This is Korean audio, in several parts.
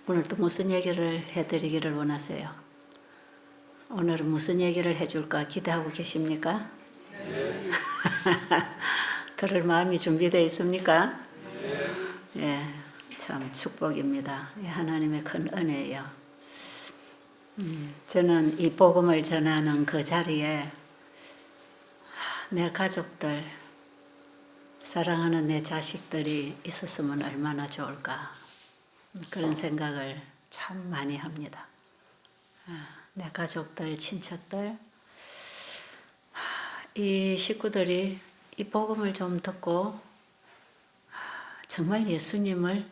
오늘 또 무슨 얘기를 해드리기를 원하세요? 오늘은 무슨 얘기를 해줄까 기대하고 계십니까? 네. 들을 마음이 준비되어 있습니까? 네. 예, 참 축복입니다. 하나님의 큰 은혜예요. 저는 이 복음을 전하는 그 자리에 내 가족들, 사랑하는 내 자식들이 있었으면 얼마나 좋을까 그런 생각을 참 많이 합니다. 내 가족들, 친척들, 이 식구들이 이 복음을 좀 듣고 정말 예수님을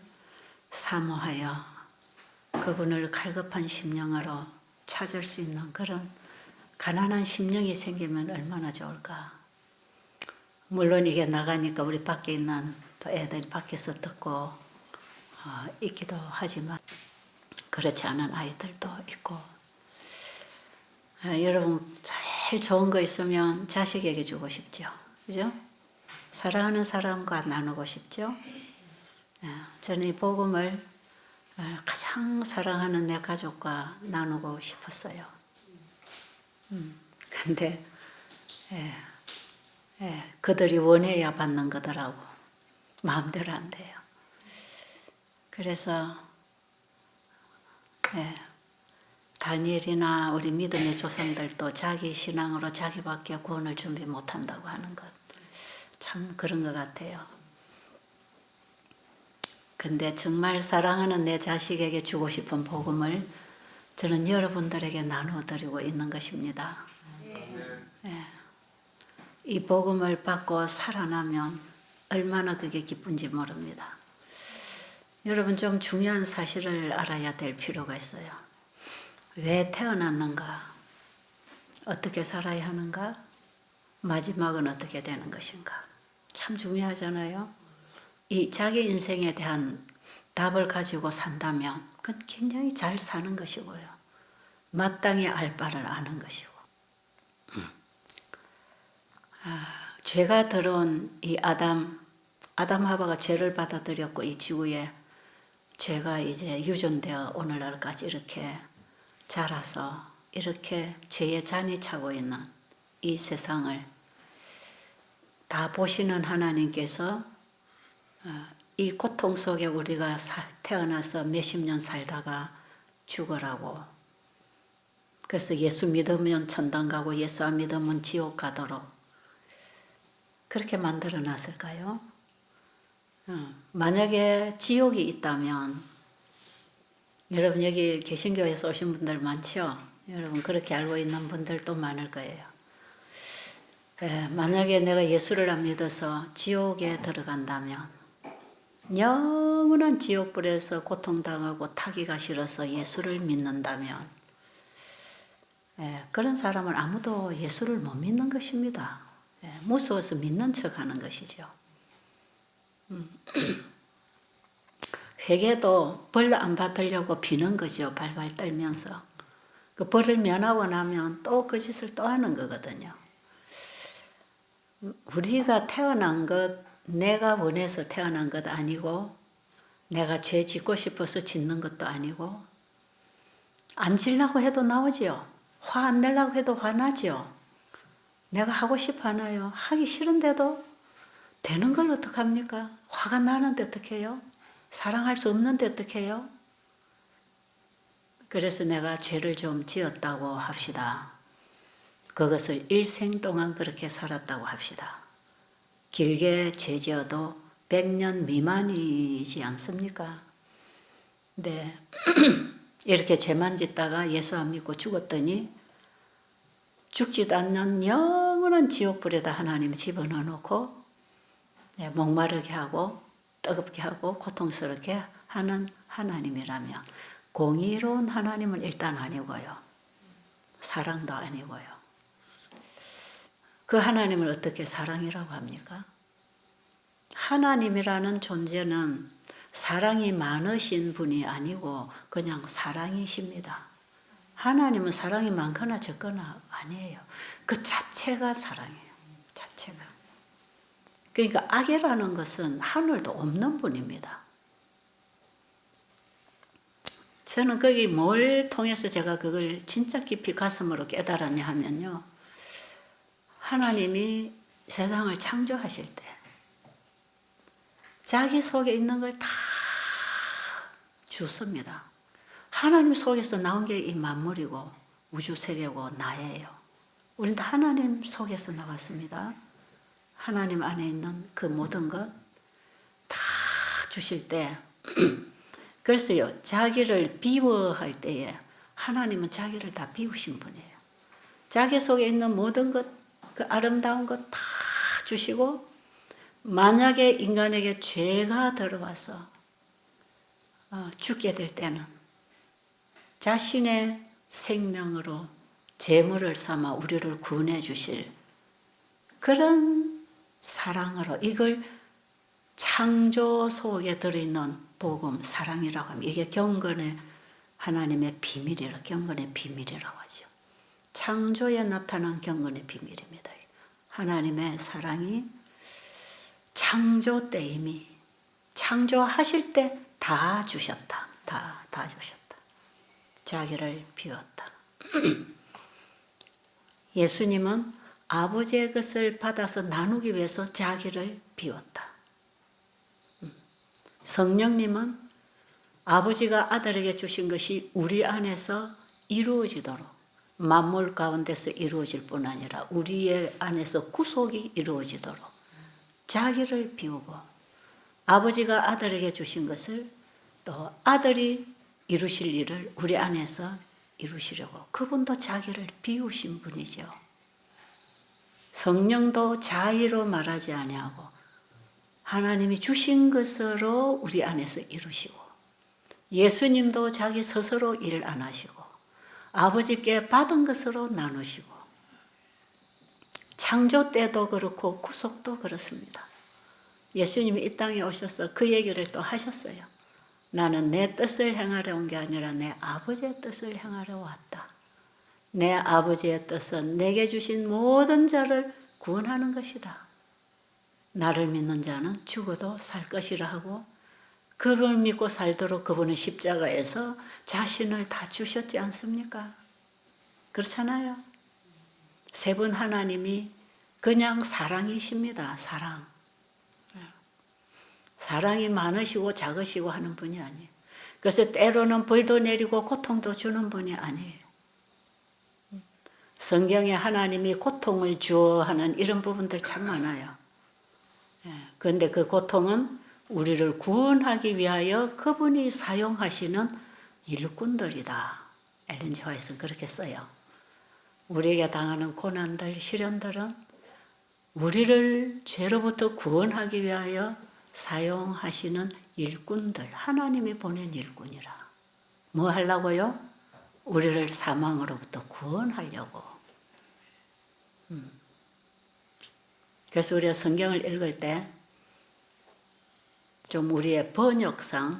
사모하여 그분을 갈급한 심령으로 찾을 수 있는 그런 가난한 심령이 생기면 얼마나 좋을까. 물론 이게 나가니까 우리 밖에 있는 또 애들이 밖에서 듣고 있기도 하지만 그렇지 않은 아이들도 있고, 여러분 제일 좋은 거 있으면 자식에게 주고 싶죠. 그죠? 사랑하는 사람과 나누고 싶죠. 저는 이 복음을 가장 사랑하는 내 가족과 나누고 싶었어요. 근데 그들이 원해야 받는 거더라고. 마음대로 안 돼요. 그래서 다니엘이나 우리 믿음의 조상들도 자기 신앙으로 자기밖에 구원을 준비 못한다고 하는 것, 참 그런 것 같아요. 근데 정말 사랑하는 내 자식에게 주고 싶은 복음을 저는 여러분들에게 나누어드리고 있는 것입니다. 이 복음을 받고 살아나면 얼마나 그게 기쁜지 모릅니다. 여러분 좀 중요한 사실을 알아야 될 필요가 있어요. 왜 태어났는가? 어떻게 살아야 하는가? 마지막은 어떻게 되는 것인가? 참 중요하잖아요. 이 자기 인생에 대한 답을 가지고 산다면 그건 굉장히 잘 사는 것이고요. 마땅히 알 바를 아는 것이고. 죄가 들어온 이 아담 하와가 죄를 받아들였고 이 지구에 죄가 이제 유전되어 오늘날까지 이렇게 자라서 이렇게 죄의 잔이 차고 있는 이 세상을 다 보시는 하나님께서 이 고통 속에 우리가 태어나서 몇십 년 살다가 죽으라고, 그래서 예수 믿으면 천당 가고 예수 안 믿으면 지옥 가도록 그렇게 만들어 놨을까요? 만약에 지옥이 있다면, 여러분 여기 개신교에서 오신 분들 많죠? 여러분 그렇게 알고 있는 분들도 많을 거예요. 만약에 내가 예수를 안 믿어서 지옥에 들어간다면, 영원한 지옥불에서 고통당하고 타기가 싫어서 예수를 믿는다면, 그런 사람은 아무도 예수를 못 믿는 것입니다. 무서워서 믿는 척 하는 것이죠. 회개도 벌 안 받으려고 비는 거죠. 발발 떨면서. 그 벌을 면하고 나면 또 그 짓을 또 하는 거거든요. 우리가 태어난 것, 내가 원해서 태어난 것 아니고, 내가 죄 짓고 싶어서 짓는 것도 아니고, 안 지려고 해도 나오죠. 화 안 내려고 해도 화나죠. 내가 하고 싶어 하나요? 하기 싫은데도 되는 걸 어떡합니까? 화가 나는데 어떡해요? 사랑할 수 없는데 어떡해요? 그래서 내가 죄를 좀 지었다고 합시다. 그것을 일생 동안 그렇게 살았다고 합시다. 길게 죄 지어도 100년 미만이지 않습니까? 네. 이렇게 죄만 짓다가 예수 안 믿고 죽었더니 죽지도 않는 영원한 지옥불에다 하나님이 집어넣어 놓고 목마르게 하고 뜨겁게 하고 고통스럽게 하는 하나님이라면, 공의로운 하나님은 일단 아니고요. 사랑도 아니고요. 그 하나님을 어떻게 사랑이라고 합니까? 하나님이라는 존재는 사랑이 많으신 분이 아니고 그냥 사랑이십니다. 하나님은 사랑이 많거나 적거나 아니에요. 그 자체가 사랑이에요. 자체가. 그러니까 악이라는 것은 하늘도 없는 분입니다. 저는 거기 뭘 통해서 제가 그걸 진짜 깊이 가슴으로 깨달았냐 하면요. 하나님이 세상을 창조하실 때 자기 속에 있는 걸 다 주습니다. 하나님 속에서 나온 게 이 만물이고 우주 세계고 나예요. 우리는 다 하나님 속에서 나왔습니다. 하나님 안에 있는 그 모든 것 다 주실 때 그래서요, 자기를 비워할 때에 하나님은 자기를 다 비우신 분이에요. 자기 속에 있는 모든 것, 그 아름다운 것 다 주시고, 만약에 인간에게 죄가 들어와서 죽게 될 때는 자신의 생명으로 제물을 삼아 우리를 구원해 주실 그런 사랑으로, 이걸 창조 속에 들어있는 복음, 사랑이라고 하면 이게 경건의 하나님의 비밀이라, 경건의 비밀이라고 하죠. 창조에 나타난 경건의 비밀입니다. 하나님의 사랑이 창조 때 이미 창조하실 때 다 주셨다. 다 주셨다. 자기를 비웠다. 예수님은 아버지의 것을 받아서 나누기 위해서 자기를 비웠다. 성령님은 아버지가 아들에게 주신 것이 우리 안에서 이루어지도록, 만물 가운데서 이루어질 뿐 아니라 우리의 안에서 구속이 이루어지도록 자기를 비우고, 아버지가 아들에게 주신 것을 또 아들이 이루실 일을 우리 안에서 이루시려고 그분도 자기를 비우신 분이죠. 성령도 자의로 말하지 아니하고 하나님이 주신 것으로 우리 안에서 이루시고, 예수님도 자기 스스로 일 안 하시고 아버지께 받은 것으로 나누시고, 창조 때도 그렇고 구속도 그렇습니다. 예수님이 이 땅에 오셔서 그 얘기를 또 하셨어요. 나는 내 뜻을 행하려 온 게 아니라 내 아버지의 뜻을 행하려 왔다. 내 아버지의 뜻은 내게 주신 모든 자를 구원하는 것이다. 나를 믿는 자는 죽어도 살 것이라 하고, 그를 믿고 살도록 그분은 십자가에서 자신을 다 주셨지 않습니까? 그렇잖아요. 세 분 하나님이 그냥 사랑이십니다. 사랑. 사랑이 많으시고 작으시고 하는 분이 아니에요. 그래서 때로는 벌도 내리고 고통도 주는 분이 아니에요. 성경에 하나님이 고통을 주어 하는 이런 부분들 참 많아요. 그런데 그 고통은 우리를 구원하기 위하여 그분이 사용하시는 일꾼들이다. 엘렌 지 화이트는 그렇게 써요. 우리에게 당하는 고난들, 시련들은 우리를 죄로부터 구원하기 위하여 사용하시는 일꾼들, 하나님이 보낸 일꾼이라. 뭐 하려고요? 우리를 사망으로부터 구원하려고. 그래서 우리가 성경을 읽을 때 좀 우리의 번역상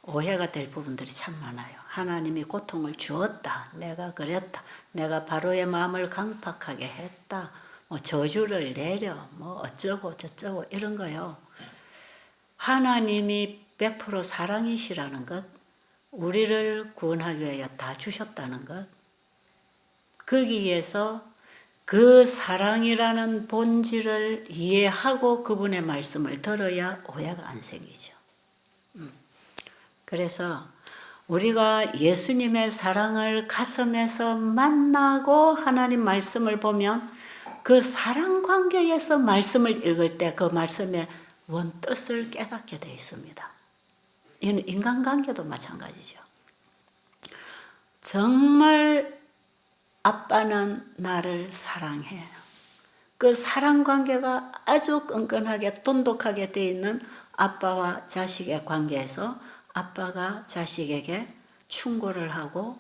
오해가 될 부분들이 참 많아요. 하나님이 고통을 주었다. 내가 그랬다. 내가 바로의 마음을 강팍하게 했다. 뭐 저주를 내려. 뭐 어쩌고 저쩌고 이런 거요. 하나님이 100% 사랑이시라는 것, 우리를 구원하기 위하여 다 주셨다는 것, 거기에서 그 사랑이라는 본질을 이해하고 그분의 말씀을 들어야 오해가 안 생기죠. 그래서 우리가 예수님의 사랑을 가슴에서 만나고 하나님 말씀을 보면 그 사랑 관계에서 말씀을 읽을 때 그 말씀의 원 뜻을 깨닫게 되어 있습니다. 이는 인간관계도 마찬가지죠. 정말 아빠는 나를 사랑해. 그 사랑 관계가 아주 끈끈하게 돈독하게 되어 있는 아빠와 자식의 관계에서 아빠가 자식에게 충고를 하고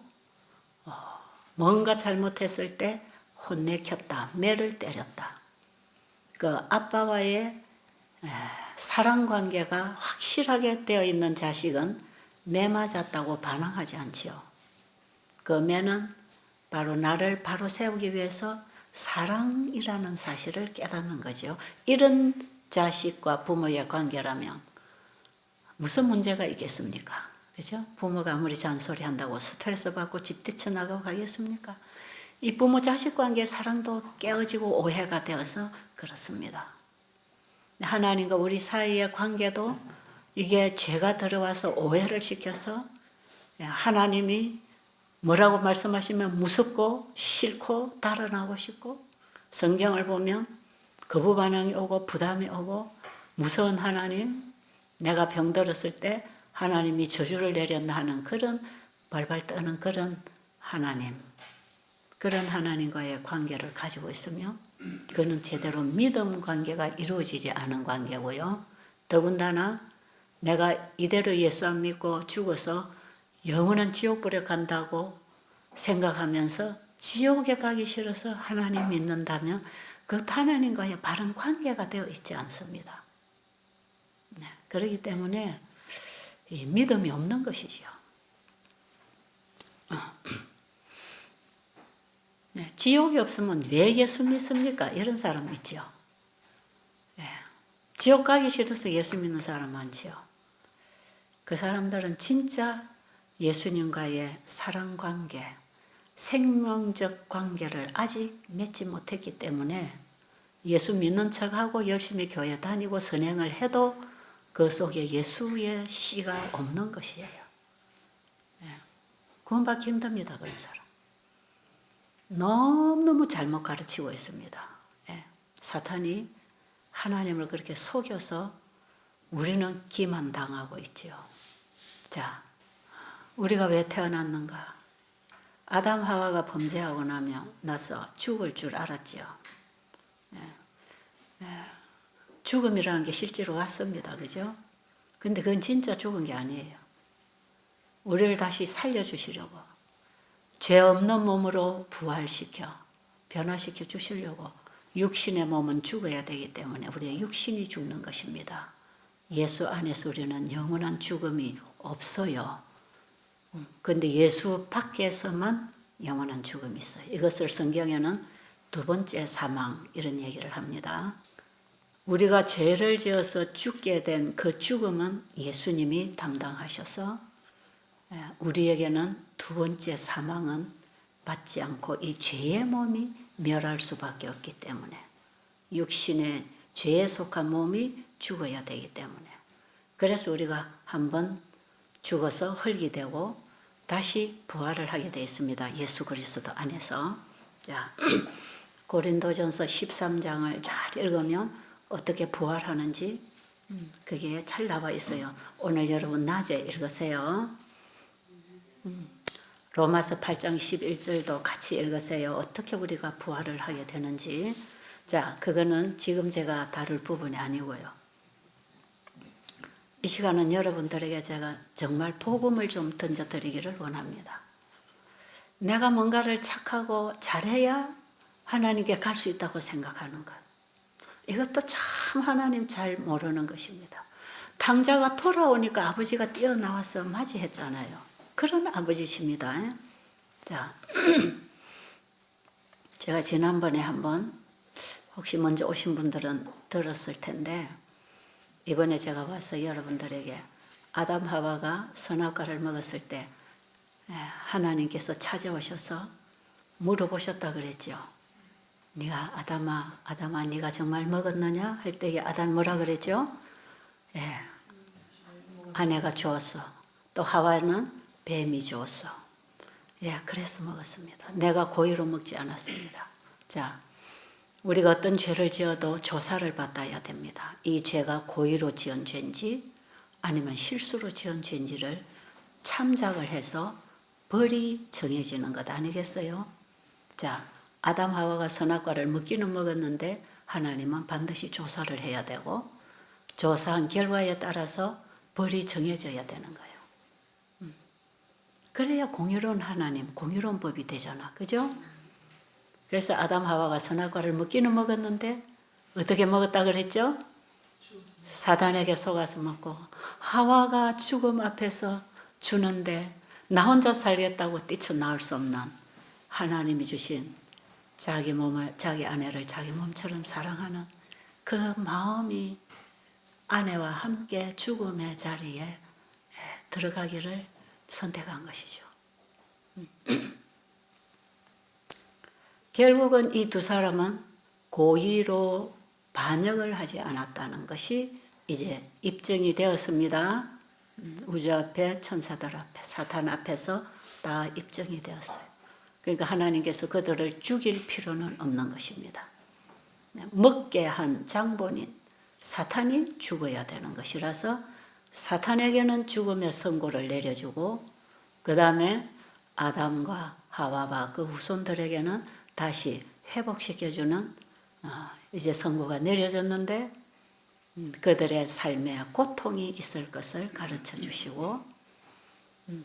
뭔가 잘못했을 때 혼내켰다, 매를 때렸다. 그 아빠와의 사랑 관계가 확실하게 되어 있는 자식은 매 맞았다고 반항하지 않지요. 그 매는 바로 나를 바로 세우기 위해서 사랑이라는 사실을 깨닫는 거죠. 이런 자식과 부모의 관계라면 무슨 문제가 있겠습니까? 그죠? 부모가 아무리 잔소리 한다고 스트레스 받고 집 뛰쳐나가고 가겠습니까? 이 부모 자식 관계의 사랑도 깨어지고 오해가 되어서 그렇습니다. 하나님과 우리 사이의 관계도 이게 죄가 들어와서 오해를 시켜서 하나님이 뭐라고 말씀하시면 무섭고 싫고 달아나고 싶고, 성경을 보면 거부 반응이 오고 부담이 오고, 무서운 하나님, 내가 병들었을 때 하나님이 저주를 내렸나 하는 그런 발발 떠는 그런 하나님, 그런 하나님과의 관계를 가지고 있으며, 그는 제대로 믿음 관계가 이루어지지 않은 관계고요. 더군다나 내가 이대로 예수 안 믿고 죽어서 영원한 지옥불에 간다고 생각하면서 지옥에 가기 싫어서 하나님 믿는다면 그 하나님과의 바른 관계가 되어 있지 않습니다. 네, 그렇기 때문에 이 믿음이 없는 것이지요. 네, 지옥이 없으면 왜 예수 믿습니까? 이런 사람 있죠. 네, 지옥 가기 싫어서 예수 믿는 사람 많지요. 그 사람들은 진짜 예수님과의 사랑 관계, 생명적 관계를 아직 맺지 못했기 때문에 예수 믿는 척하고 열심히 교회 다니고 선행을 해도 그 속에 예수의 씨가 없는 것이에요. 구원받기 힘듭니다, 그런 사람. 너무너무 잘못 가르치고 있습니다. 사탄이 하나님을 그렇게 속여서 우리는 기만당하고 있지요. 자, 우리가 왜 태어났는가? 아담 하와가 범죄하고 나서 죽을 줄 알았지요. 죽음이라는 게 실제로 왔습니다. 그죠? 근데 그건 진짜 죽은 게 아니에요. 우리를 다시 살려주시려고, 죄 없는 몸으로 부활시켜 변화시켜 주시려고, 육신의 몸은 죽어야 되기 때문에 우리의 육신이 죽는 것입니다. 예수 안에서 우리는 영원한 죽음이 없어요. 그런데 예수 밖에서만 영원한 죽음이 있어요. 이것을 성경에는 두 번째 사망 이런 얘기를 합니다. 우리가 죄를 지어서 죽게 된 그 죽음은 예수님이 담당하셔서 우리에게는 두 번째 사망은 받지 않고 이 죄의 몸이 멸할 수밖에 없기 때문에, 육신의 죄에 속한 몸이 죽어야 되기 때문에, 그래서 우리가 한번 죽어서 흙이 되고 다시 부활을 하게 되어 있습니다. 예수 그리스도 안에서. 자, 고린도전서 13장을 잘 읽으면 어떻게 부활하는지 그게 잘 나와 있어요. 오늘 여러분 낮에 읽으세요. 로마서 8장 11절도 같이 읽으세요. 어떻게 우리가 부활을 하게 되는지. 자, 그거는 지금 제가 다룰 부분이 아니고요. 이 시간은 여러분들에게 제가 정말 복음을 좀 던져드리기를 원합니다. 내가 뭔가를 착하고 잘해야 하나님께 갈 수 있다고 생각하는 것, 이것도 참 하나님 잘 모르는 것입니다. 탕자가 돌아오니까 아버지가 뛰어나와서 맞이했잖아요. 그런 아버지십니다. 자, 제가 지난번에 한번, 혹시 먼저 오신 분들은 들었을 텐데, 이번에 제가 와서 여러분들에게 아담 하와가 선악과를 먹었을 때 하나님께서 찾아오셔서 물어보셨다 그랬죠. 네가 아담아 네가 정말 먹었느냐 할 때에 아담이 뭐라 그랬죠? 아내가 주었어. 또 하와는 뱀이 주었어. 그래서 먹었습니다. 내가 고의로 먹지 않았습니다. 자, 우리가 어떤 죄를 지어도 조사를 받아야 됩니다. 이 죄가 고의로 지은 죄인지 아니면 실수로 지은 죄인지를 참작을 해서 벌이 정해지는 것 아니겠어요? 자, 아담 하와가 선악과를 먹기는 먹었는데 하나님은 반드시 조사를 해야 되고, 조사한 결과에 따라서 벌이 정해져야 되는 거예요. 그래야 공의로운 하나님, 공의로운 법이 되잖아. 그죠? 그래서 아담 하와가 선악과를 먹기는 먹었는데 어떻게 먹었다 그랬죠? 사단에게 속아서 먹고, 하와가 죽음 앞에서 주는데 나 혼자 살겠다고 뛰쳐나올 수 없는 하나님이 주신 자기 몸을, 자기 아내를 자기 몸처럼 사랑하는 그 마음이 아내와 함께 죽음의 자리에 들어가기를 선택한 것이죠. 결국은 이 두 사람은 고의로 반역을 하지 않았다는 것이 이제 입증이 되었습니다. 우주 앞에, 천사들 앞에, 사탄 앞에서 다 입증이 되었어요. 그러니까 하나님께서 그들을 죽일 필요는 없는 것입니다. 먹게 한 장본인 사탄이 죽어야 되는 것이라서 사탄에게는 죽음의 선고를 내려주고, 그 다음에 아담과 하와와 그 후손들에게는 다시 회복시켜주는 이제 선고가 내려졌는데, 그들의 삶에 고통이 있을 것을 가르쳐 주시고,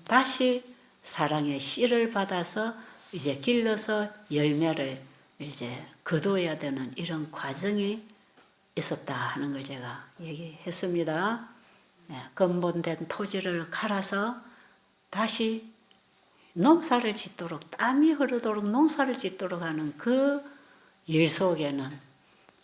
다시 사랑의 씨를 받아서 이제 길러서 열매를 이제 거두어야 되는 이런 과정이 있었다 하는 걸 제가 얘기했습니다. 근본된 토지를 갈아서 다시 농사를 짓도록, 땀이 흐르도록 농사를 짓도록 하는 그 일 속에는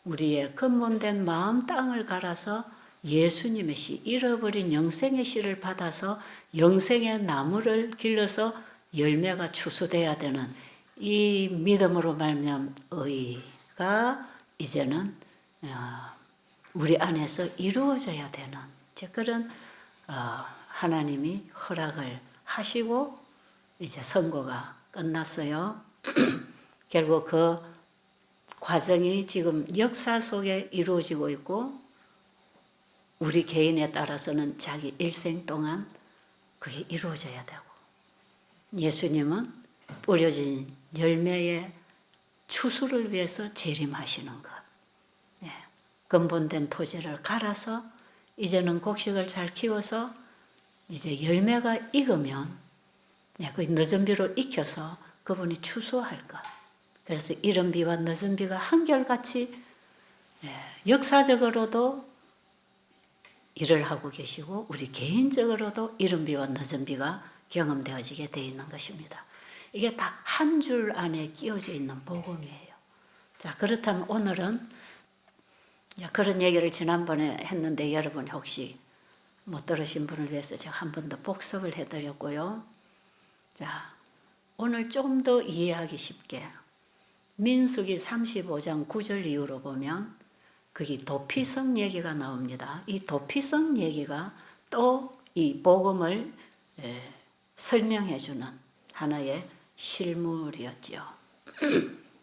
우리의 근본된 마음 땅을 갈아서 예수님의 씨, 잃어버린 영생의 씨를 받아서 영생의 나무를 길러서 열매가 추수돼야 되는 이 믿음으로 말미암은 의가 이제는 우리 안에서 이루어져야 되는 그런 하나님이 허락을 하시고 이제 선고가 끝났어요. 결국 그 과정이 지금 역사 속에 이루어지고 있고, 우리 개인에 따라서는 자기 일생 동안 그게 이루어져야 되고, 예수님은 뿌려진 열매의 추수를 위해서 재림하시는 것. 근본된 토지를 갈아서 이제는 곡식을 잘 키워서 이제 열매가 익으면 그 늦은 비로 익혀서 그분이 추수할 것. 그래서 이른 비와 늦은 비가 한결같이 역사적으로도 일을 하고 계시고, 우리 개인적으로도 이른 비와 늦은 비가 경험되어지게 되어 있는 것입니다. 이게 다 한 줄 안에 끼어져 있는 복음이에요. 자, 그렇다면 오늘은 그런 얘기를 지난번에 했는데 여러분 혹시 못 들으신 분을 위해서 제가 한 번 더 복습을 해드렸고요. 자, 오늘 좀 더 이해하기 쉽게 민수기 35장 9절 이후로 보면 거기 도피성 얘기가 나옵니다. 이 도피성 얘기가 또 이 복음을 설명해 주는 하나의 실물이었죠.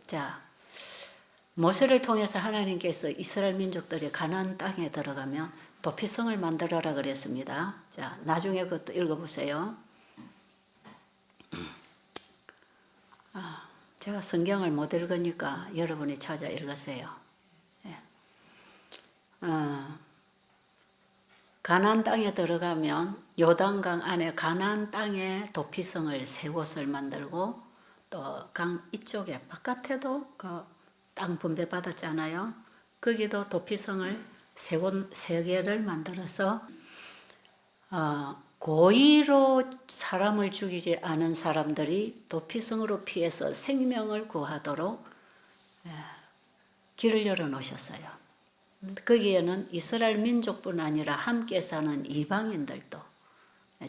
자, 모세를 통해서 하나님께서 이스라엘 민족들이 가나안 땅에 들어가면 도피성을 만들어라 그랬습니다. 자, 나중에 그것도 읽어보세요. 제가 성경을 못 읽으니까 여러분이 찾아 읽으세요. 가나안 땅에 들어가면 요단강 안에 가나안 땅에 도피성을 세 곳을 만들고, 또 강 이쪽에 바깥에도 그 땅 분배 받았잖아요. 거기도 도피성을 세 개를 만들어서 고의로 사람을 죽이지 않은 사람들이 도피성으로 피해서 생명을 구하도록 길을 열어놓으셨어요. 거기에는 이스라엘 민족뿐 아니라 함께 사는 이방인들도,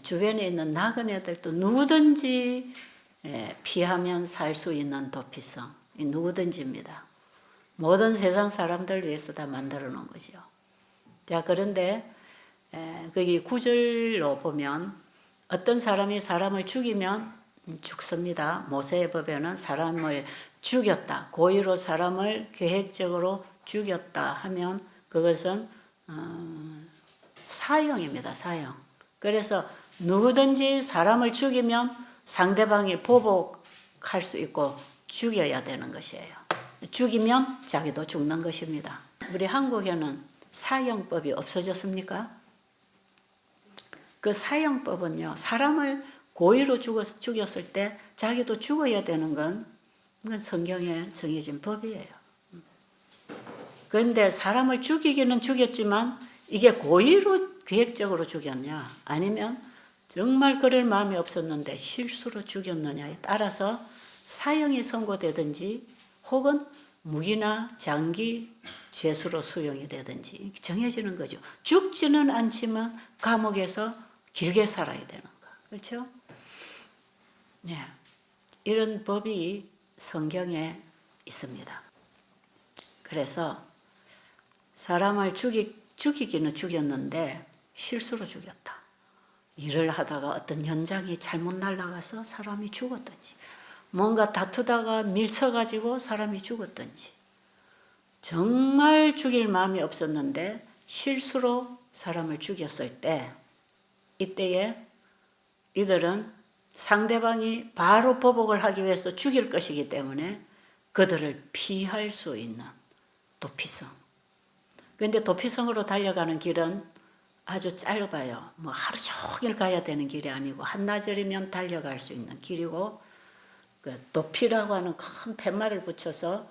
주변에 있는 나그네들도 누구든지 피하면 살 수 있는 도피성, 누구든지입니다. 모든 세상 사람들 위해서 다 만들어 놓은 거죠. 자, 그런데 거기 9절로 보면 어떤 사람이 사람을 죽이면 죽습니다. 모세의 법에는 사람을 죽였다, 고의로 사람을 계획적으로 죽였다 하면 그것은 사형입니다. 사형. 그래서 누구든지 사람을 죽이면 상대방이 보복할 수 있고 죽여야 되는 것이에요. 죽이면 자기도 죽는 것입니다. 우리 한국에는 사형법이 없어졌습니까? 그 사형법은요, 사람을 고의로 죽였을 때 자기도 죽어야 되는 건 그건 성경에 정해진 법이에요. 그런데 사람을 죽이기는 죽였지만 이게 고의로 계획적으로 죽였냐, 아니면 정말 그럴 마음이 없었는데 실수로 죽였느냐에 따라서 사형이 선고되든지 혹은 무기나 장기 죄수로 수용이 되든지 정해지는 거죠. 죽지는 않지만 감옥에서 길게 살아야 되는 거. 그렇죠? 네. 이런 법이 성경에 있습니다. 그래서 사람을 죽이기는 죽였는데 실수로 죽였다. 일을 하다가 어떤 연장이 잘못 날아가서 사람이 죽었든지, 뭔가 다투다가 밀쳐가지고 사람이 죽었든지, 정말 죽일 마음이 없었는데 실수로 사람을 죽였을 때, 이때에 이들은 상대방이 바로 보복을 하기 위해서 죽일 것이기 때문에 그들을 피할 수 있는 도피성. 그런데 도피성으로 달려가는 길은 아주 짧아요. 뭐 하루 종일 가야 되는 길이 아니고 한나절이면 달려갈 수 있는 길이고, 그 도피라고 하는 큰 팻말을 붙여서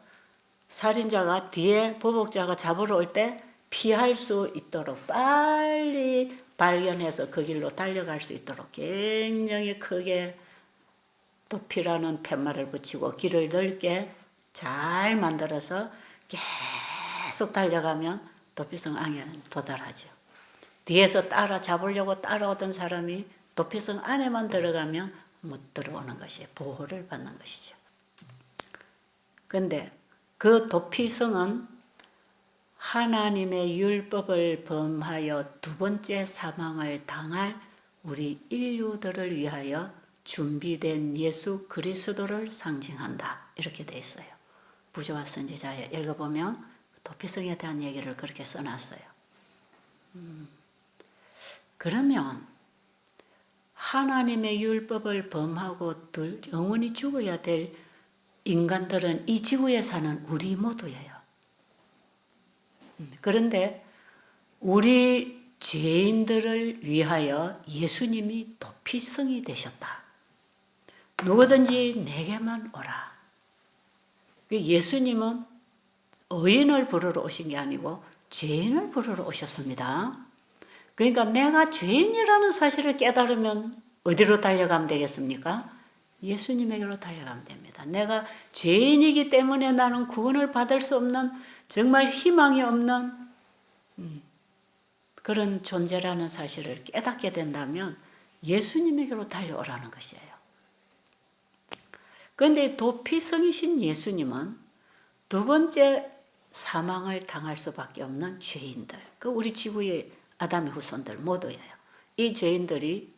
살인자가 뒤에 보복자가 잡으러 올 때 피할 수 있도록 빨리 발견해서 그 길로 달려갈 수 있도록 굉장히 크게 도피라는 팻말을 붙이고 길을 넓게 잘 만들어서 계속 달려가면 도피성 안에 도달하죠. 뒤에서 따라잡으려고 따라오던 사람이 도피성 안에만 들어가면 못 들어오는 것이 보호를 받는 것이죠. 그런데 그 도피성은 하나님의 율법을 범하여 두 번째 사망을 당할 우리 인류들을 위하여 준비된 예수 그리스도를 상징한다. 이렇게 돼 있어요. 부조와 선지자에 읽어보면 도피성에 대한 얘기를 그렇게 써놨어요. 그러면 하나님의 율법을 범하고 영원히 죽어야 될 인간들은 이 지구에 사는 우리 모두예요. 그런데 우리 죄인들을 위하여 예수님이 도피성이 되셨다. 누구든지 내게만 오라. 예수님은 의인을 부르러 오신 게 아니고 죄인을 부르러 오셨습니다. 그러니까 내가 죄인이라는 사실을 깨달으면 어디로 달려가면 되겠습니까? 예수님에게로 달려가면 됩니다. 내가 죄인이기 때문에 나는 구원을 받을 수 없는, 정말 희망이 없는 그런 존재라는 사실을 깨닫게 된다면 예수님에게로 달려오라는 것이에요. 그런데 도피성이신 예수님은 두 번째 사망을 당할 수밖에 없는 죄인들, 그 우리 지구의 아담의 후손들 모두예요. 이 죄인들이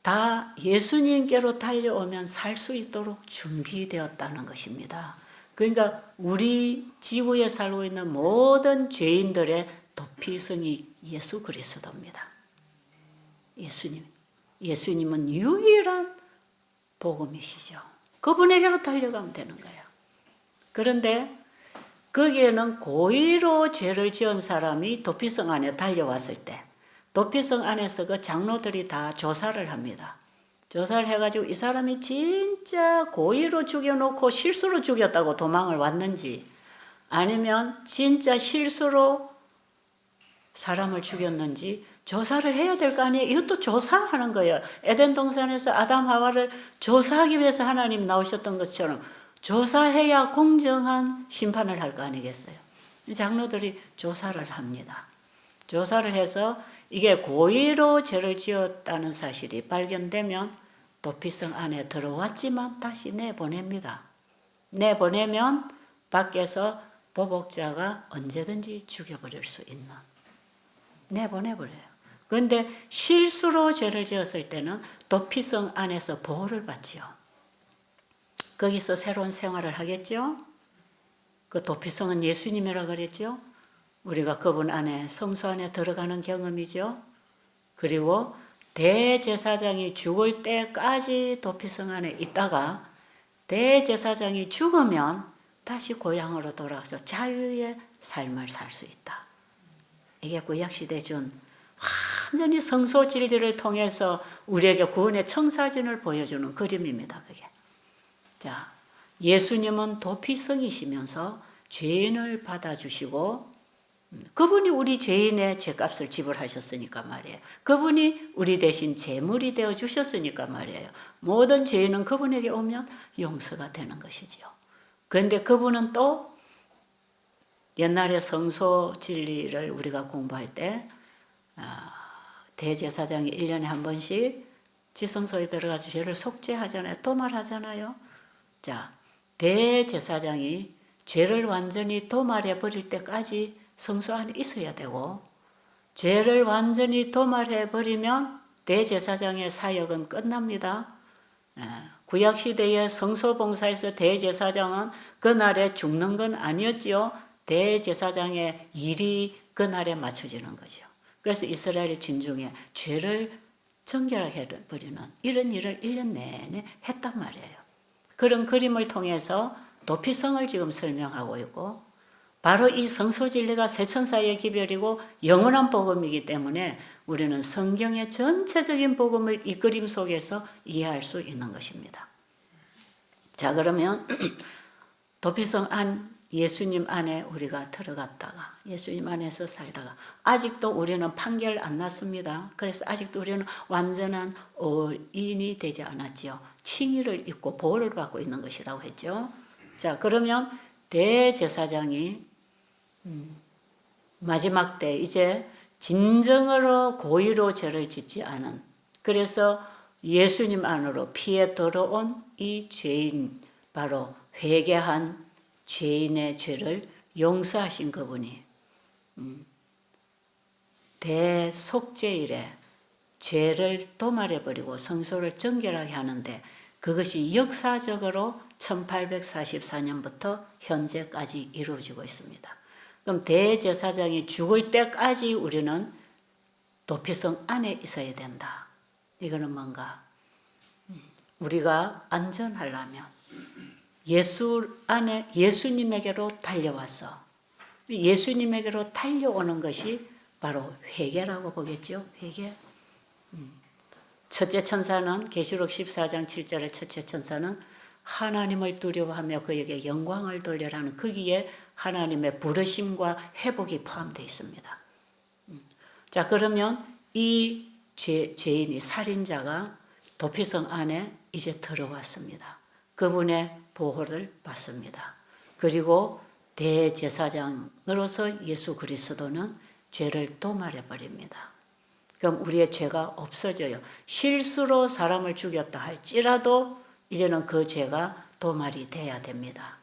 다 예수님께로 달려오면 살 수 있도록 준비되었다는 것입니다. 그러니까 우리 지구에 살고 있는 모든 죄인들의 도피성이 예수 그리스도입니다. 예수님은 유일한 복음이시죠. 그분에게로 달려가면 되는 거예요. 그런데 거기에는 고의로 죄를 지은 사람이 도피성 안에 달려왔을 때 도피성 안에서 그 장로들이 다 조사를 합니다. 조사를 해가지고 이 사람이 진짜 고의로 죽여놓고 실수로 죽였다고 도망을 왔는지, 아니면 진짜 실수로 사람을 죽였는지 조사를 해야 될 거 아니에요. 이것도 조사하는 거예요. 에덴 동산에서 아담 하와를 조사하기 위해서 하나님이 나오셨던 것처럼 조사해야 공정한 심판을 할 거 아니겠어요. 장로들이 조사를 합니다. 조사를 해서 이게 고의로 죄를 지었다는 사실이 발견되면 도피성 안에 들어왔지만 다시 내보냅니다. 내보내면 밖에서 보복자가 언제든지 죽여버릴 수 있는, 내보내버려요. 그런데 실수로 죄를 지었을 때는 도피성 안에서 보호를 받지요. 거기서 새로운 생활을 하겠죠. 그 도피성은 예수님이라 그랬죠. 우리가 그분 안에, 성소 안에 들어가는 경험이죠. 그리고 대제사장이 죽을 때까지 도피성 안에 있다가 대제사장이 죽으면 다시 고향으로 돌아가서 자유의 삶을 살 수 있다. 이게 구약시대 준 완전히 성소 진리를 통해서 우리에게 구원의 청사진을 보여주는 그림입니다. 그게. 자, 예수님은 도피성이시면서 죄인을 받아주시고, 그분이 우리 죄인의 죄값을 지불하셨으니까 말이에요. 그분이 우리 대신 제물이 되어 주셨으니까 말이에요. 모든 죄인은 그분에게 오면 용서가 되는 것이지요. 그런데 그분은 또 옛날에 성소 진리를 우리가 공부할 때 대제사장이 1년에 한 번씩 지성소에 들어가서 죄를 속죄하잖아요. 도말하잖아요. 자, 대제사장이 죄를 완전히 도말해 버릴 때까지 성소 안에 있어야 되고, 죄를 완전히 도말해 버리면 대제사장의 사역은 끝납니다. 구약시대의 성소봉사에서 대제사장은 그날에 죽는 건 아니었지요. 대제사장의 일이 그날에 맞춰지는 거죠. 그래서 이스라엘 진중에 죄를 정결하게 해버리는 이런 일을 1년 내내 했단 말이에요. 그런 그림을 통해서 도피성을 지금 설명하고 있고, 바로 이 성소진리가 세천사의 기별이고 영원한 복음이기 때문에 우리는 성경의 전체적인 복음을 이 그림 속에서 이해할 수 있는 것입니다. 자, 그러면 도피성 안 예수님 안에 우리가 들어갔다가 예수님 안에서 살다가 아직도 우리는 판결 안 났습니다. 그래서 아직도 우리는 완전한 의인이 되지 않았지요. 칭의를 입고 보호를 받고 있는 것이라고 했죠. 자, 그러면 대제사장이 마지막 때 이제 진정으로 고의로 죄를 짓지 않은, 그래서 예수님 안으로 피해 들어온 이 죄인, 바로 회개한 죄인의 죄를 용서하신 그분이 대속죄일에 죄를 도말해버리고 성소를 정결하게 하는데, 그것이 역사적으로 1844년부터 현재까지 이루어지고 있습니다. 그럼 대제사장이 죽을 때까지 우리는 도피성 안에 있어야 된다. 이거는 뭔가 우리가 안전하려면 예수 안에 예수님에게로 달려와서 예수님에게로 달려오는 것이 바로 회개라고 보겠죠. 회개. 첫째 천사는 계시록 14장 7절의 첫째 천사는 하나님을 두려워하며 그에게 영광을 돌려라는, 거기에 하나님의 부르심과 회복이 포함되어 있습니다. 자, 그러면 이 죄인이 살인자가 도피성 안에 이제 들어왔습니다. 그분의 보호를 받습니다. 그리고 대제사장으로서 예수 그리스도는 죄를 도말해 버립니다. 그럼 우리의 죄가 없어져요. 실수로 사람을 죽였다 할지라도 이제는 그 죄가 도말이 돼야 됩니다.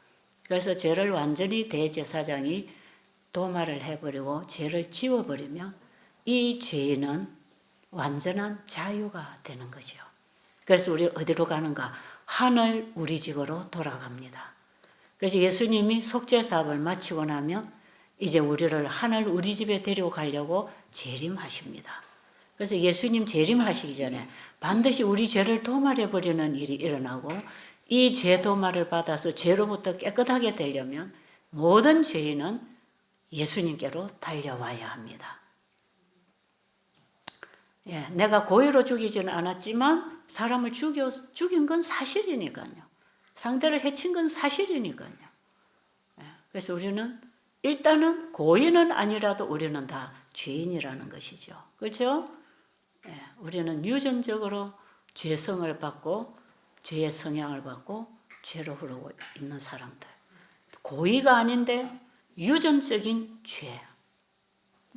그래서 죄를 완전히 대제사장이 도말을 해버리고 죄를 지워버리면 이 죄인은 완전한 자유가 되는 거죠. 그래서 우리 어디로 가는가? 하늘 우리 집으로 돌아갑니다. 그래서 예수님이 속죄 사업을 마치고 나면 이제 우리를 하늘 우리 집에 데려가려고 재림하십니다. 그래서 예수님 재림하시기 전에 반드시 우리 죄를 도말해버리는 일이 일어나고, 이 죄 도말을 받아서 죄로부터 깨끗하게 되려면 모든 죄인은 예수님께로 달려와야 합니다. 예, 내가 고의로 죽이지는 않았지만 사람을 죽인 건 사실이니까요. 상대를 해친 건 사실이니까요. 예, 그래서 우리는 일단은 고의는 아니라도 우리는 다 죄인이라는 것이죠. 그렇죠? 예, 우리는 유전적으로 죄성을 받고 죄의 성향을 받고 죄로 흐르고 있는 사람들. 고의가 아닌데 유전적인 죄.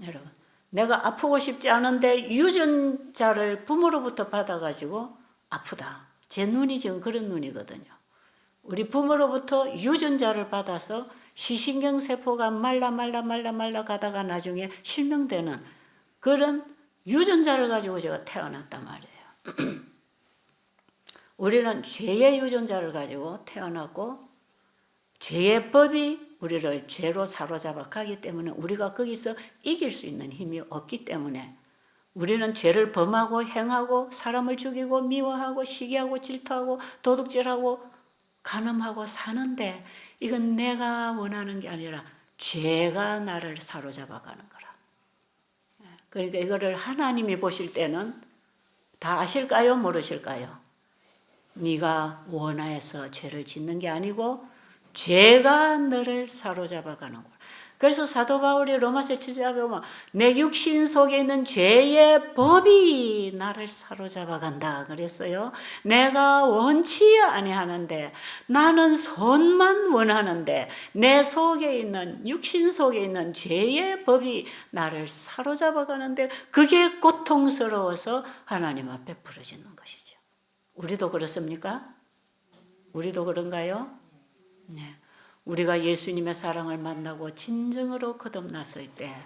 여러분, 내가 아프고 싶지 않은데 유전자를 부모로부터 받아가지고 아프다. 제 눈이 지금 그런 눈이거든요. 우리 부모로부터 유전자를 받아서 시신경세포가 말라 가다가 나중에 실명되는 그런 유전자를 가지고 제가 태어났단 말이에요. 우리는 죄의 유전자를 가지고 태어났고, 죄의 법이 우리를 죄로 사로잡아 가기 때문에 우리가 거기서 이길 수 있는 힘이 없기 때문에 우리는 죄를 범하고 행하고 사람을 죽이고 미워하고 시기하고 질투하고 도둑질하고 간음하고 사는데, 이건 내가 원하는 게 아니라 죄가 나를 사로잡아 가는 거라. 그러니까 이거를 하나님이 보실 때는 다 아실까요? 모르실까요? 네가 원하여서 죄를 짓는 게 아니고 죄가 너를 사로잡아 가는 거야. 그래서 사도 바울이 로마서 7장에 보면 내 육신 속에 있는 죄의 법이 나를 사로잡아 간다 그랬어요. 내가 원치 아니하는데 나는 선만 원하는데 내 속에 있는 육신 속에 있는 죄의 법이 나를 사로잡아 가는데 그게 고통스러워서 하나님 앞에 부르짖는 것이죠. 우리도 그렇습니까? 우리도 그런가요? 네. 우리가 예수님의 사랑을 만나고 진정으로 거듭났을 때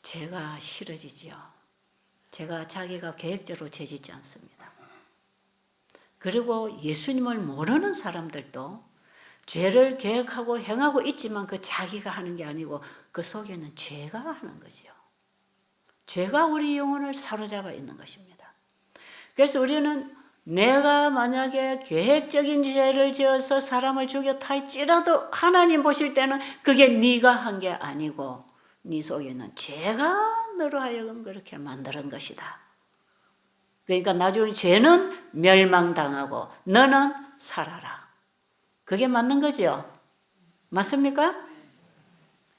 죄가 싫어지지요. 죄가 자기가 계획적으로 죄짓지 않습니다. 그리고 예수님을 모르는 사람들도 죄를 계획하고 행하고 있지만 그 자기가 하는 게 아니고 그 속에는 죄가 하는 거지요. 죄가 우리 영혼을 사로잡아 있는 것입니다. 그래서 우리는 내가 만약에 계획적인 죄를 지어서 사람을 죽였다 할지라도 하나님 보실 때는 그게 네가 한 게 아니고 네 속에 있는 죄가 너로 하여금 그렇게 만드는 것이다. 그러니까 나중에 죄는 멸망당하고 너는 살아라. 그게 맞는 거죠? 맞습니까?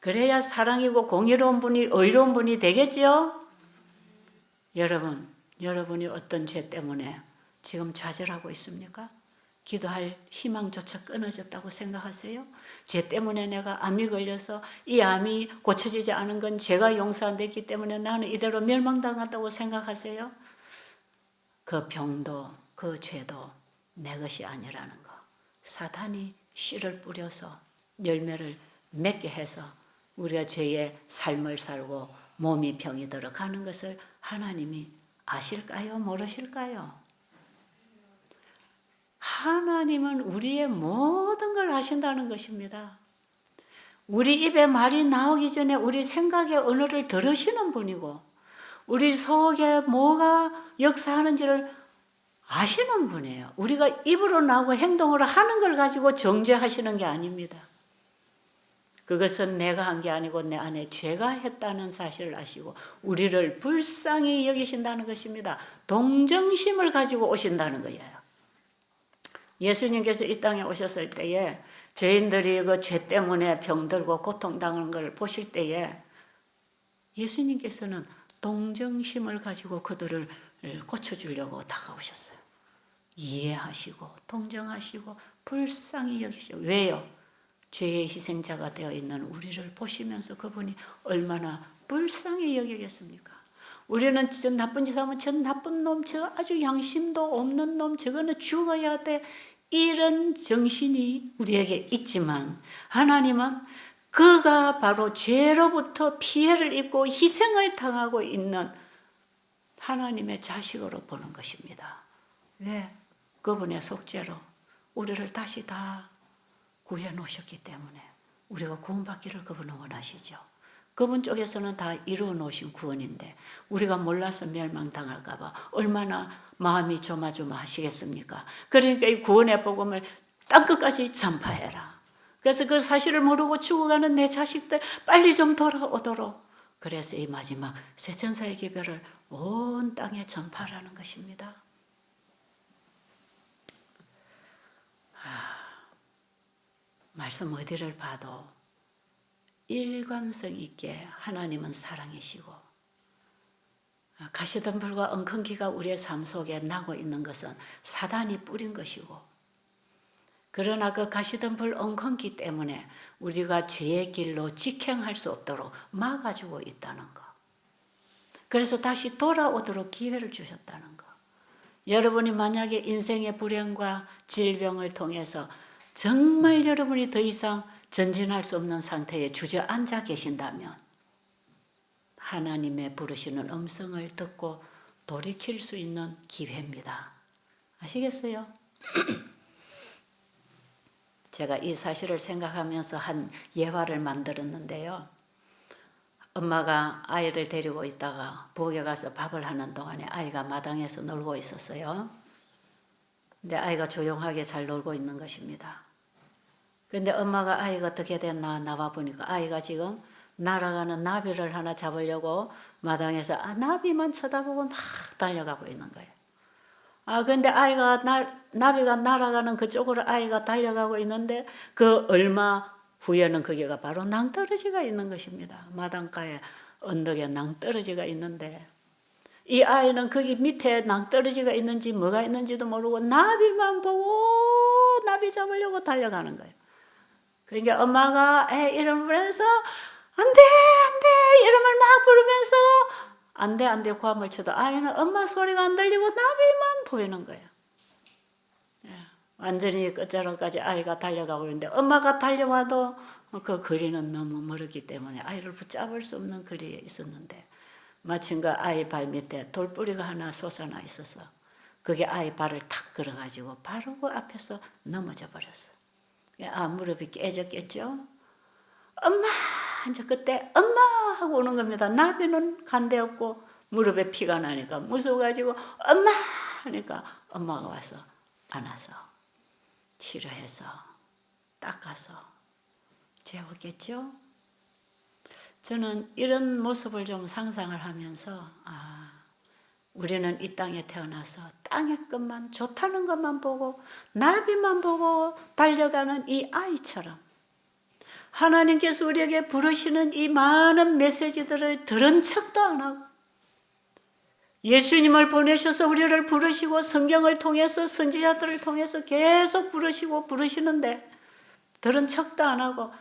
그래야 사랑이고 공의로운 분이 의로운 분이 되겠지요? 여러분이 어떤 죄 때문에 지금 좌절하고 있습니까? 기도할 희망조차 끊어졌다고 생각하세요? 죄 때문에 내가 암이 걸려서 이 암이 고쳐지지 않은 건 죄가 용서 안 됐기 때문에 나는 이대로 멸망당한다고 생각하세요? 그 병도 그 죄도 내 것이 아니라는 거. 사탄이 씨를 뿌려서 열매를 맺게 해서 우리가 죄의 삶을 살고 몸이 병이 들어가는 것을 하나님이 아실까요? 모르실까요? 하나님은 우리의 모든 걸 아신다는 것입니다. 우리 입에 말이 나오기 전에 우리 생각의 언어를 들으시는 분이고 우리 속에 뭐가 역사하는지를 아시는 분이에요. 우리가 입으로 나오고 행동으로 하는 걸 가지고 정죄하시는 게 아닙니다. 그것은 내가 한 게 아니고 내 안에 죄가 했다는 사실을 아시고 우리를 불쌍히 여기신다는 것입니다. 동정심을 가지고 오신다는 거예요. 예수님께서 이 땅에 오셨을 때에 죄인들이 그 죄 때문에 병들고 고통당하는 걸 보실 때에 예수님께서는 동정심을 가지고 그들을 고쳐주려고 다가오셨어요. 이해하시고 동정하시고 불쌍히 여기시고 왜요? 죄의 희생자가 되어 있는 우리를 보시면서 그분이 얼마나 불쌍히 여기겠습니까? 우리는 저 나쁜 짓 하면 저 나쁜 놈, 저 아주 양심도 없는 놈, 저거는 죽어야 돼. 이런 정신이 우리에게 있지만 하나님은 그가 바로 죄로부터 피해를 입고 희생을 당하고 있는 하나님의 자식으로 보는 것입니다. 왜? 그분의 속죄로 우리를 다시 다 구해 놓으셨기 때문에 우리가 구원받기를 그분은 원하시죠. 그분 쪽에서는 다 이루어 놓으신 구원인데 우리가 몰라서 멸망당할까 봐 얼마나 마음이 조마조마하시겠습니까? 그러니까 이 구원의 복음을 땅끝까지 전파해라. 그래서 그 사실을 모르고 죽어가는 내 자식들 빨리 좀 돌아오도록 그래서 이 마지막 세천사의 기별을 온 땅에 전파하라는 것입니다. 말씀 어디를 봐도 일관성 있게 하나님은 사랑이시고 가시던 불과 엉겅기가 우리의 삶 속에 나고 있는 것은 사단이 뿌린 것이고 그러나 그 가시던 불 엉겅기 때문에 우리가 죄의 길로 직행할 수 없도록 막아주고 있다는 것. 그래서 다시 돌아오도록 기회를 주셨다는 것. 여러분이 만약에 인생의 불행과 질병을 통해서 정말 여러분이 더 이상 전진할 수 없는 상태에 주저앉아 계신다면 하나님의 부르시는 음성을 듣고 돌이킬 수 있는 기회입니다. 아시겠어요? 제가 이 사실을 생각하면서 한 예화를 만들었는데요. 엄마가 아이를 데리고 있다가 부엌에 가서 밥을 하는 동안에 아이가 마당에서 놀고 있었어요. 근데 아이가 조용하게 잘 놀고 있는 것입니다. 근데 엄마가 아이가 어떻게 됐나 나와 보니까 아이가 지금 날아가는 나비를 하나 잡으려고 마당에서 나비만 쳐다보고 막 달려가고 있는 거예요. 근데 나비가 날아가는 그쪽으로 아이가 달려가고 있는데 그 얼마 후에는 거기가 바로 낭떠러지가 있는 것입니다. 마당가에 언덕에 낭떠러지가 있는데 이 아이는 거기 밑에 낭떠러지가 있는지 뭐가 있는지도 모르고 나비만 보고 나비 잡으려고 달려가는 거예요. 그러니까 엄마가 이러면서 안돼 이름을 막 부르면서 안돼 고함을 쳐도 아이는 엄마 소리가 안 들리고 나비만 보이는 거예요. 완전히 끝자락까지 아이가 달려가고 있는데 엄마가 달려와도 그 거리는 너무 멀었기 때문에 아이를 붙잡을 수 없는 거리에 있었는데 마침 그 아이 발 밑에 돌뿌리가 하나 솟아나 있어서 그게 아이 발을 탁 걸어가지고 바로 그 앞에서 넘어져 버렸어. 무릎이 깨졌겠죠. 엄마! 이제 그때 엄마! 하고 오는 겁니다. 나비는 간데없고 무릎에 피가 나니까 무서워가지고 엄마! 하니까 엄마가 와서 안아서 치료해서 닦아서 재웠겠죠. 저는 이런 모습을 좀 상상을 하면서 우리는 이 땅에 태어나서 땅의 것만 좋다는 것만 보고 나비만 보고 달려가는 이 아이처럼 하나님께서 우리에게 부르시는 이 많은 메시지들을 들은 척도 안 하고 예수님을 보내셔서 우리를 부르시고 성경을 통해서 선지자들을 통해서 계속 부르시는데 들은 척도 안 하고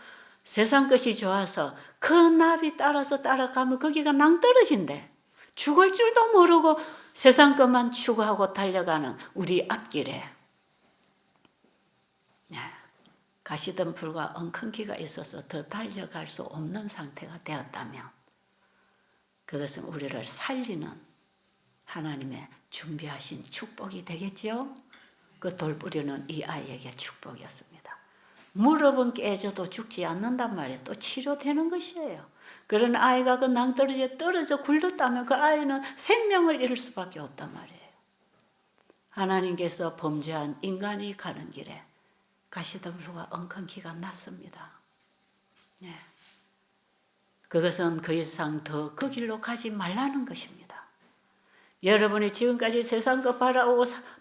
세상 것이 좋아서 그 나비 따라서 따라가면 거기가 낭떠러진데 죽을 줄도 모르고 세상 것만 추구하고 달려가는 우리 앞길에 가시덤불과 엉겅퀴가 있어서 더 달려갈 수 없는 상태가 되었다면 그것은 우리를 살리는 하나님의 준비하신 축복이 되겠지요. 그 돌뿌리는 이 아이에게 축복이었습니다. 무릎은 깨져도 죽지 않는단 말이에요. 또 치료되는 것이에요. 그런 아이가 그 낭떠러지에 떨어져 굴렀다면 그 아이는 생명을 잃을 수밖에 없단 말이에요. 하나님께서 범죄한 인간이 가는 길에 가시덤불과 엉겅퀴가 났습니다. 그것은 그 이상 더 그 길로 가지 말라는 것입니다. 여러분이 지금까지 세상 것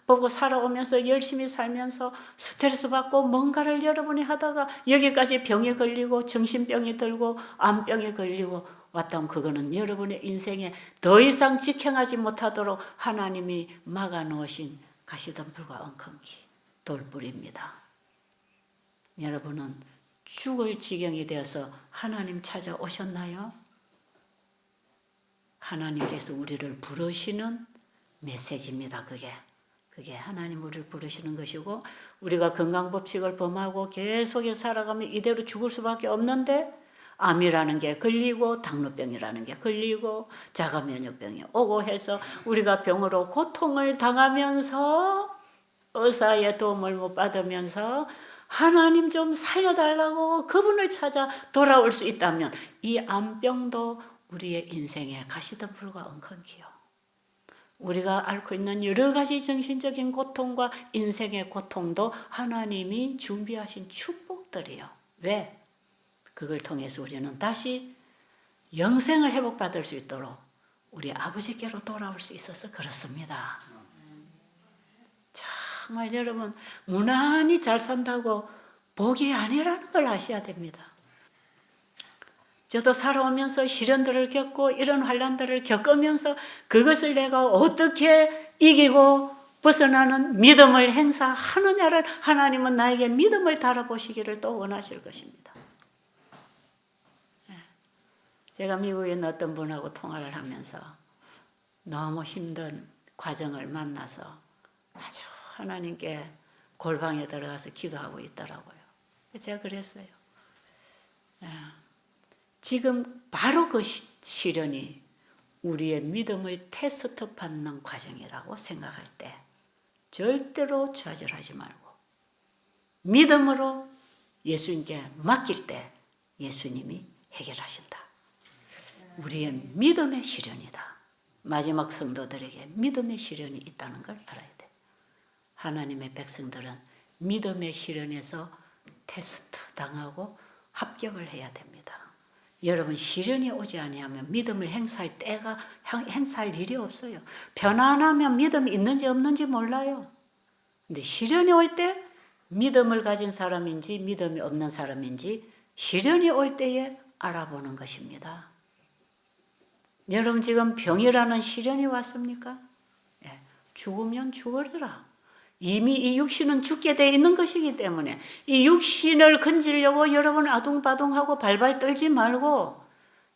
보고 살아오면서 열심히 살면서 스트레스 받고 뭔가를 여러분이 하다가 여기까지 병에 걸리고 정신병이 들고 암병에 걸리고 왔다면 그거는 여러분의 인생에 더 이상 직행하지 못하도록 하나님이 막아놓으신 가시덤불과 엉겅퀴 돌뿌리입니다. 여러분은 죽을 지경이 되어서 하나님 찾아오셨나요? 하나님께서 우리를 부르시는 메시지입니다. 그게 하나님 우리를 부르시는 것이고 우리가 건강법칙을 범하고 계속해서 살아가면 이대로 죽을 수밖에 없는데 암이라는 게 걸리고 당뇨병이라는 게 걸리고 자가면역병이 오고 해서 우리가 병으로 고통을 당하면서 의사의 도움을 못 받으면서 하나님 좀 살려달라고 그분을 찾아 돌아올 수 있다면 이 암병도 우리의 인생에 가시덤불과 엉겅퀴요. 우리가 앓고 있는 여러 가지 정신적인 고통과 인생의 고통도 하나님이 준비하신 축복들이요. 왜? 그걸 통해서 우리는 다시 영생을 회복받을 수 있도록 우리 아버지께로 돌아올 수 있어서 그렇습니다. 정말 여러분 무난히 잘 산다고 복이 아니라는 걸 아셔야 됩니다. 저도 살아오면서 시련들을 겪고 이런 환난들을 겪으면서 그것을 내가 어떻게 이기고 벗어나는 믿음을 행사하느냐를 하나님은 나에게 믿음을 달아보시기를 또 원하실 것입니다. 제가 미국에 있는 어떤 분하고 통화를 하면서 너무 힘든 과정을 만나서 아주 하나님께 골방에 들어가서 기도하고 있더라고요. 제가 그랬어요. 지금 바로 그 시련이 우리의 믿음을 테스트 받는 과정이라고 생각할 때 절대로 좌절하지 말고 믿음으로 예수님께 맡길 때 예수님이 해결하신다. 우리의 믿음의 시련이다. 마지막 성도들에게 믿음의 시련이 있다는 걸 알아야 돼. 하나님의 백성들은 믿음의 시련에서 테스트 당하고 합격을 해야 됩니다. 여러분 시련이 오지 아니하면 믿음을 행사할 일이 없어요. 편안하면 믿음이 있는지 없는지 몰라요. 근데 시련이 올 때 믿음을 가진 사람인지 믿음이 없는 사람인지 시련이 올 때에 알아보는 것입니다. 여러분 지금 병이라는 시련이 왔습니까? 예, 죽으면 죽으리라. 이미 이 육신은 죽게 돼 있는 것이기 때문에 이 육신을 건지려고 여러분 아둥바둥하고 발발 떨지 말고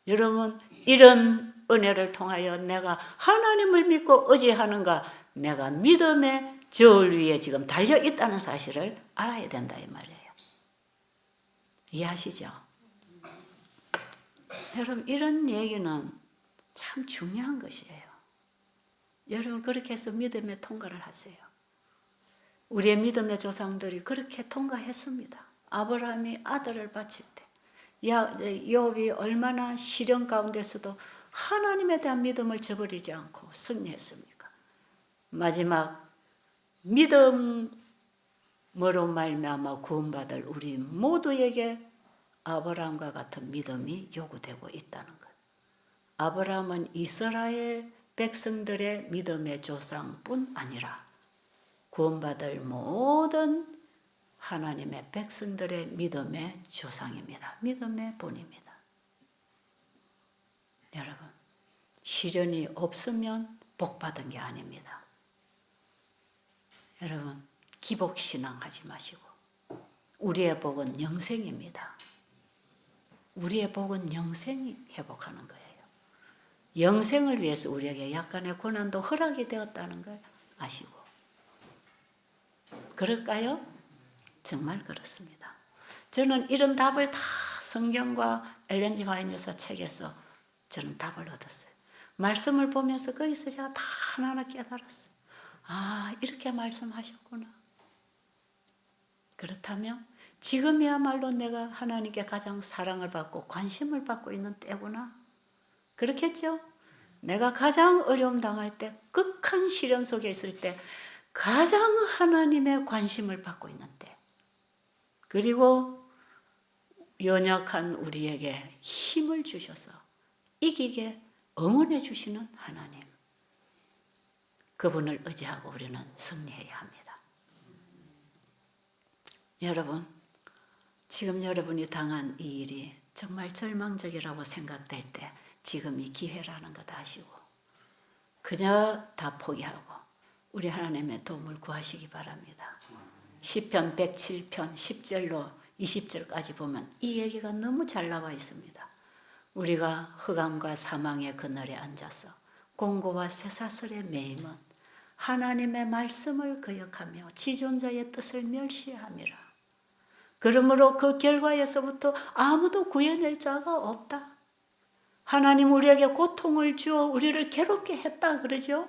여러분 이런 은혜를 통하여 내가 하나님을 믿고 의지하는가, 내가 믿음의 저울 위에 지금 달려 있다는 사실을 알아야 된다 이 말이에요. 이해하시죠? 여러분 이런 얘기는 참 중요한 것이에요. 여러분 그렇게 해서 믿음의 통과를 하세요. 우리의 믿음의 조상들이 그렇게 통과했습니다. 아브라함이 아들을 바칠 때 욥이 얼마나 시련 가운데서도 하나님에 대한 믿음을 저버리지 않고 승리했습니까? 마지막 믿음으로 말미암아 구원받을 우리 모두에게 아브라함과 같은 믿음이 요구되고 있다는 것. 아브라함은 이스라엘 백성들의 믿음의 조상뿐 아니라 구원받을 모든 하나님의 백성들의 믿음의 조상입니다. 믿음의 본입니다. 여러분, 시련이 없으면 복받은 게 아닙니다. 여러분, 기복신앙하지 마시고 우리의 복은 영생입니다. 우리의 복은 영생이 회복하는 거예요. 영생을 위해서 우리에게 약간의 고난도 허락이 되었다는 걸 아시고 그럴까요? 정말 그렇습니다. 저는 이런 답을 다 성경과 엘렌 G. 화이트 여사 책에서 저는 답을 얻었어요. 말씀을 보면서 거기서 제가 다 하나하나 깨달았어요. 아, 이렇게 말씀하셨구나. 그렇다면 지금이야말로 내가 하나님께 가장 사랑을 받고 관심을 받고 있는 때구나. 그렇겠죠? 내가 가장 어려움 당할 때, 극한 시련 속에 있을 때 가장 하나님의 관심을 받고 있는 때, 그리고 연약한 우리에게 힘을 주셔서 이기게 응원해 주시는 하나님, 그분을 의지하고 우리는 승리해야 합니다. 여러분, 지금 여러분이 당한 이 일이 정말 절망적이라고 생각될 때 지금이 기회라는 것 아시고 그저 다 포기하고 우리 하나님의 도움을 구하시기 바랍니다. 시편 107편 10절로 20절까지 보면 이 얘기가 너무 잘 나와 있습니다. 우리가 흑암과 사망의 그늘에 앉아서 공고와 쇠사슬에 매임은 하나님의 말씀을 거역하며 지존자의 뜻을 멸시함이라. 그러므로 그 결과에서부터 아무도 구해낼 자가 없다. 하나님 우리에게 고통을 주어 우리를 괴롭게 했다 그러죠.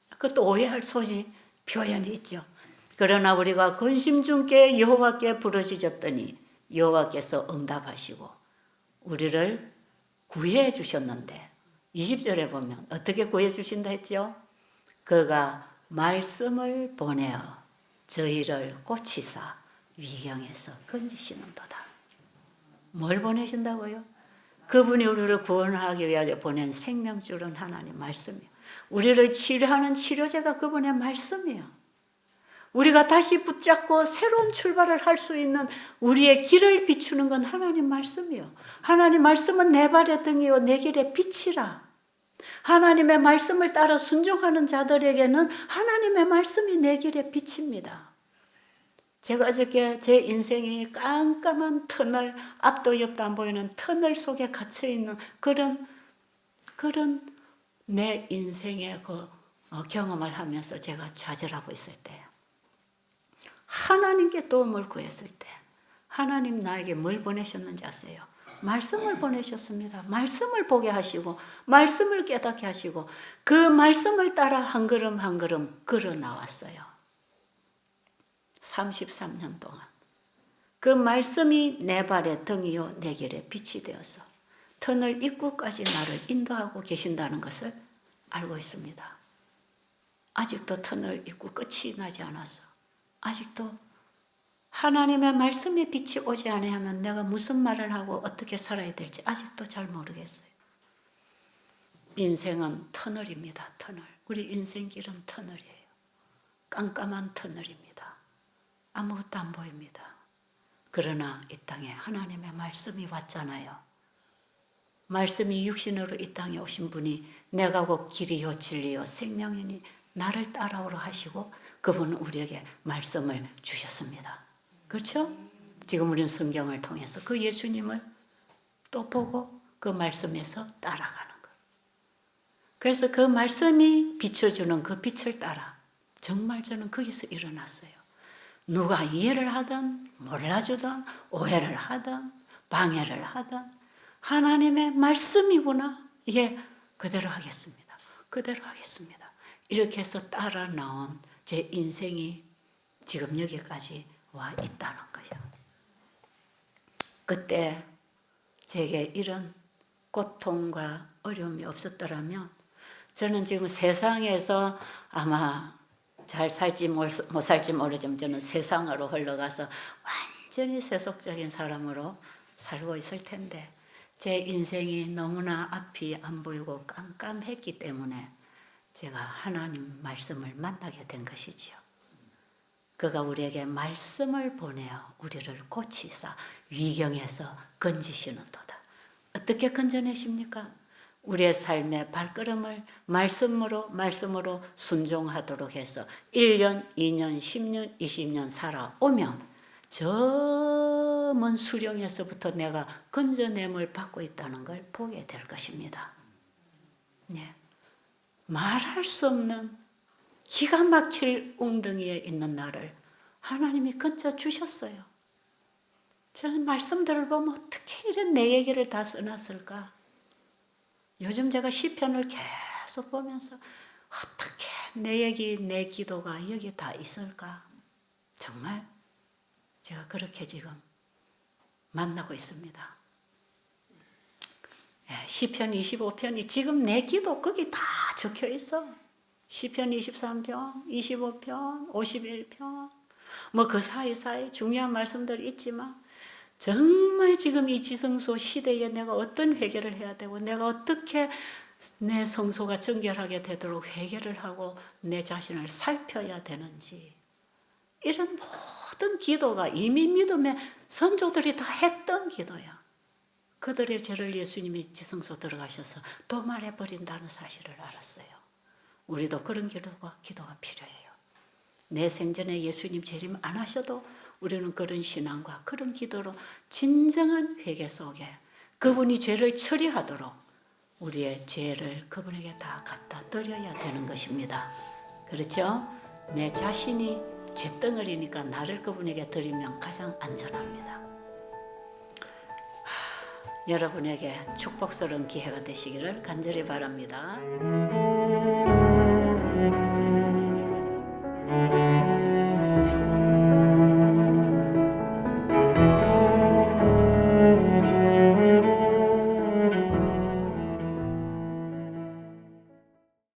그것도 오해할 소지 표현이 있죠. 그러나 우리가 근심 중께 여호와께 부르짖었더니 여호와께서 응답하시고 우리를 구해 주셨는데 20절에 보면 어떻게 구해 주신다 했죠? 그가 말씀을 보내어 저희를 고치사 위경에서 건지시는도다. 뭘 보내신다고요? 그분이 우리를 구원하기 위하여 보낸 생명줄은 하나님 말씀이에요. 우리를 치료하는 치료제가 그분의 말씀이에요. 우리가 다시 붙잡고 새로운 출발을 할 수 있는 우리의 길을 비추는 건 하나님 말씀이에요. 하나님 말씀은 내 발의 등이요 내 길의 빛이라. 하나님의 말씀을 따라 순종하는 자들에게는 하나님의 말씀이 내 길의 빛입니다. 제가 어저께 제 인생이 깜깜한 터널, 앞도 옆도 안 보이는 터널 속에 갇혀있는 그런 내 인생의 그 경험을 하면서 제가 좌절하고 있을 때 하나님께 도움을 구했을 때 하나님 나에게 뭘 보내셨는지 아세요? 말씀을 보내셨습니다. 말씀을 보게 하시고 말씀을 깨닫게 하시고 그 말씀을 따라 한 걸음 한 걸음 걸어 나왔어요. 33년 동안 그 말씀이 내 발의 등이요 내 길의 빛이 되어서 터널 입구까지 나를 인도하고 계신다는 것을 알고 있습니다. 아직도 터널 입구 끝이 나지 않아서 아직도 하나님의 말씀의 빛이 오지 아니하면 내가 무슨 말을 하고 어떻게 살아야 될지 아직도 잘 모르겠어요. 인생은 터널입니다. 터널. 우리 인생길은 터널이에요. 깜깜한 터널입니다. 아무것도 안 보입니다. 그러나 이 땅에 하나님의 말씀이 왔잖아요. 말씀이 육신으로 이 땅에 오신 분이 내가 곧 길이요 진리요 생명이니 나를 따라오라 하시고 그분은 우리에게 말씀을 주셨습니다. 그렇죠? 지금 우리는 성경을 통해서 그 예수님을 또 보고 그 말씀에서 따라가는 거예요. 그래서 그 말씀이 비춰주는 그 빛을 따라 정말 저는 거기서 일어났어요. 누가 이해를 하든 몰라주든 오해를 하든 방해를 하든 하나님의 말씀이구나. 예, 그대로 하겠습니다. 그대로 하겠습니다. 이렇게 해서 따라 나온 제 인생이 지금 여기까지 와 있다는 거예요. 그때 제게 이런 고통과 어려움이 없었더라면 저는 지금 세상에서 아마 잘 살지 못 살지 모르지만 저는 세상으로 흘러가서 완전히 세속적인 사람으로 살고 있을 텐데 제 인생이 너무나 앞이 안 보이고 깜깜했기 때문에 제가 하나님 말씀을 만나게 된 것이지요. 그가 우리에게 말씀을 보내어 우리를 고치사 위경에서 건지시는도다. 어떻게 건져내십니까? 우리의 삶의 발걸음을 말씀으로 순종하도록 해서 1년, 2년, 10년, 20년 살아오면 저 먼 수령에서부터 내가 건져냄을 받고 있다는 걸 보게 될 것입니다. 네. 말할 수 없는 기가 막힐 웅덩이에 있는 나를 하나님이 건져주셨어요. 저는 말씀들을 보면 어떻게 이런 내 얘기를 다 써놨을까? 요즘 제가 시편을 계속 보면서 어떻게 내 얘기, 내 기도가 여기 다 있을까? 정말 제가 그렇게 지금 만나고 있습니다. 시편 25편이 지금 내 기도 거기 다 적혀 있어. 시편 23편, 25편, 51편 뭐 그 사이사이 중요한 말씀들이 있지만 정말 지금 이 지성소 시대에 내가 어떤 회개를 해야 되고 내가 어떻게 내 성소가 정결하게 되도록 회개를 하고 내 자신을 살펴야 되는지 이런 모든 기도가 이미 믿음의 선조들이 다 했던 기도야. 그들의 죄를 예수님이 지성소 들어가셔서 도말해버린다는 사실을 알았어요. 우리도 그런 기도가 필요해요. 내 생전에 예수님 재림 안 하셔도 우리는 그런 신앙과 그런 기도로 진정한 회개 속에 그분이 죄를 처리하도록 우리의 죄를 그분에게 다 갖다 드려야 되는 것입니다. 그렇죠? 내 자신이 죄덩어리니까 나를 그분에게 드리면 가장 안전합니다. 여러분에게 축복스러운 기회가 되시기를 간절히 바랍니다.